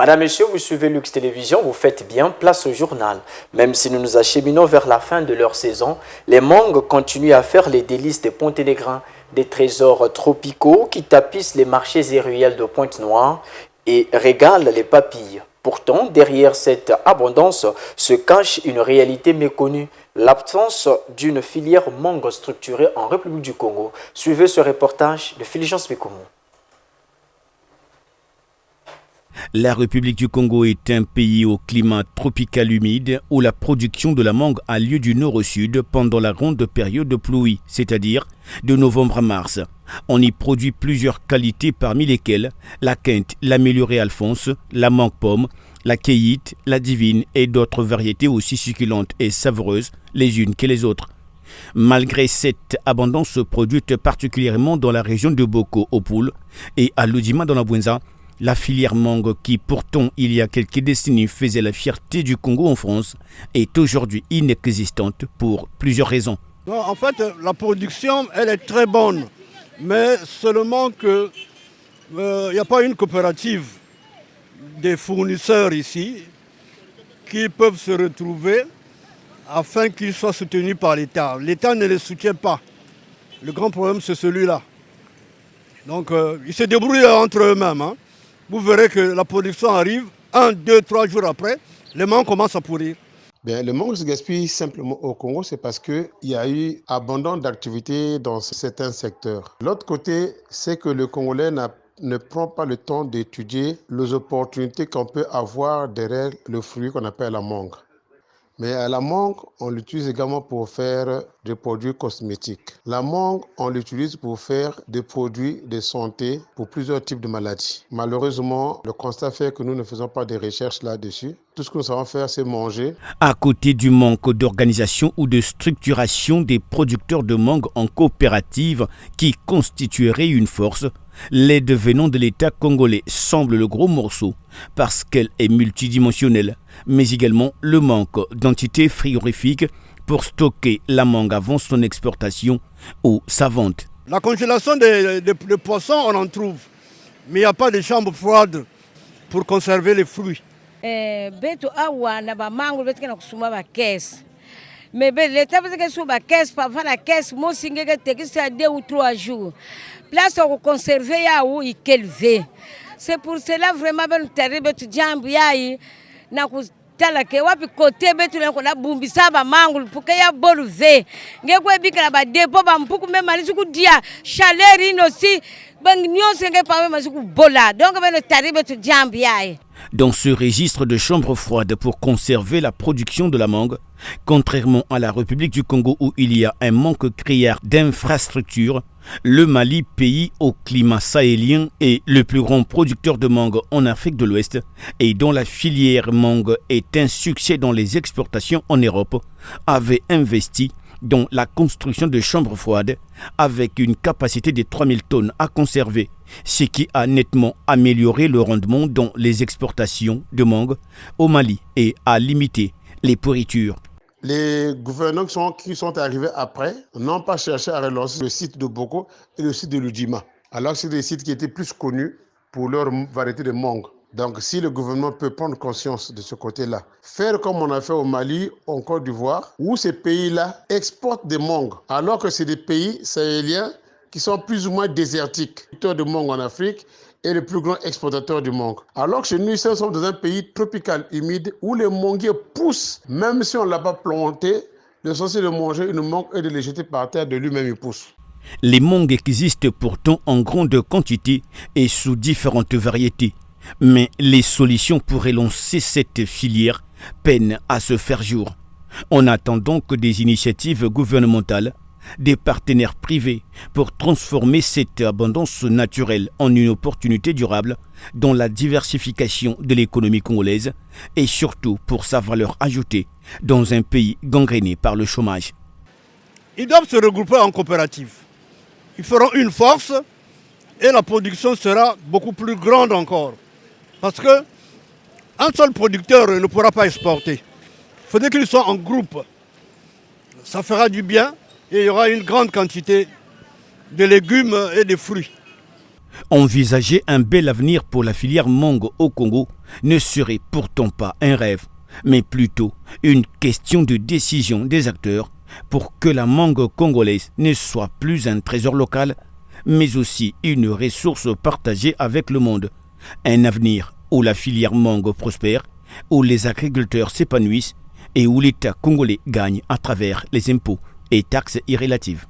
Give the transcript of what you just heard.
Madame, Monsieur, vous suivez Lux Télévision, vous faites bien, place au journal. Même si nous nous acheminons vers la fin de leur saison, les mangues continuent à faire les délices des Ponténégrins, des trésors tropicaux qui tapissent les marchés et ruelles de Pointe-Noire et régalent les papilles. Pourtant, derrière cette abondance se cache une réalité méconnue, l'absence d'une filière mangue structurée en République du Congo. Suivez ce reportage de Fulgence Mikoumou. La République du Congo est un pays au climat tropical humide où la production de la mangue a lieu du nord au sud pendant la grande période de pluie, c'est-à-dire de novembre à mars. On y produit plusieurs qualités parmi lesquelles la quinte, l'améliorée Alphonse, la mangue pomme, la kéite, la divine et d'autres variétés aussi succulentes et savoureuses les unes que les autres. Malgré cette abondance produite particulièrement dans la région de Boko au Poul et à Lodima dans la Bouenza, la filière mangue qui pourtant il y a quelques décennies faisait la fierté du Congo en France est aujourd'hui inexistante pour plusieurs raisons. Non, en fait, la production elle est très bonne, mais seulement qu'il n'y a pas une coopérative des fournisseurs ici qui peuvent se retrouver afin qu'ils soient soutenus par l'État. L'État ne les soutient pas. Le grand problème c'est celui-là. Donc ils se débrouillent entre eux-mêmes. Vous verrez que la production arrive, 1, 2, 3 jours après, les mangues commencent à pourrir. Le mangue se gaspille simplement au Congo, c'est parce qu'il y a eu abondance d'activités dans certains secteurs. L'autre côté, c'est que le Congolais ne prend pas le temps d'étudier les opportunités qu'on peut avoir derrière le fruit qu'on appelle la mangue. Mais la mangue, on l'utilise également pour faire des produits cosmétiques. La mangue, on l'utilise pour faire des produits de santé pour plusieurs types de maladies. Malheureusement, le constat fait que nous ne faisons pas de recherches là-dessus. Tout ce que nous savons faire, c'est manger. À côté du manque d'organisation ou de structuration des producteurs de mangue en coopérative qui constituerait une force, l'aide venant de l'État congolais semble le gros morceau parce qu'elle est multidimensionnelle, mais également le manque d'entités frigorifiques pour stocker la mangue avant son exportation ou sa vente. La congélation des poissons, on en trouve, mais il n'y a pas de chambre froide pour conserver les fruits. Beto awa na ba mango beto na kusuma ba caisse. Mais l'État veut que sous ba caisse pas la caisse mo singé que te ça 2 ou 3 jours. Place au conserver ya ou ikelve. C'est pour cela vraiment ben terre beto jambu yayi na kutala ke wapi côté beto na bumbisa ba mango pour que ya boluve. Ngekwe bikala ba depo ba mpuku même ali ku dia chaleur inosi ben nyonse nge pa même ku bola. Donc ben terre beto jambu yayi. Dans ce registre de chambres froides pour conserver la production de la mangue, contrairement à la République du Congo où il y a un manque criard d'infrastructures, le Mali, pays au climat sahélien, est le plus grand producteur de mangue en Afrique de l'Ouest et dont la filière mangue est un succès dans les exportations en Europe, avait investi dans la construction de chambres froides avec une capacité de 3000 tonnes à conserver, ce qui a nettement amélioré le rendement dans les exportations de mangue au Mali et a limité les pourritures. Les gouvernants qui sont arrivés après n'ont pas cherché à relancer le site de Boko et le site de Ludima, alors que c'est des sites qui étaient plus connus pour leur variété de mangue. Donc si le gouvernement peut prendre conscience de ce côté-là, faire comme on a fait au Mali, en Côte d'Ivoire, où ces pays-là exportent des mangues, alors que c'est des pays sahéliens qui sont plus ou moins désertiques. Le producteur de mangue en Afrique est le plus grand exportateur de mangue. Alors que chez nous, nous sommes dans un pays tropical humide où les manguiers poussent, même si on ne l'a pas planté, l'essentiel de manger une mangue et de les jeter par terre, de lui-même il pousse. Les mangues existent pourtant en grande quantité et sous différentes variétés. Mais les solutions pour relancer cette filière peinent à se faire jour. On attend donc des initiatives gouvernementales, des partenaires privés pour transformer cette abondance naturelle en une opportunité durable dans la diversification de l'économie congolaise et surtout pour sa valeur ajoutée dans un pays gangréné par le chômage. Ils doivent se regrouper en coopérative. Ils feront une force et la production sera beaucoup plus grande encore. Parce qu'un seul producteur ne pourra pas exporter. Il faudrait qu'ils soient en groupe. Ça fera du bien et il y aura une grande quantité de légumes et de fruits. Envisager un bel avenir pour la filière mangue au Congo ne serait pourtant pas un rêve, mais plutôt une question de décision des acteurs pour que la mangue congolaise ne soit plus un trésor local, mais aussi une ressource partagée avec le monde. Un avenir où la filière mangue prospère, où les agriculteurs s'épanouissent et où l'État congolais gagne à travers les impôts et taxes irrélatives.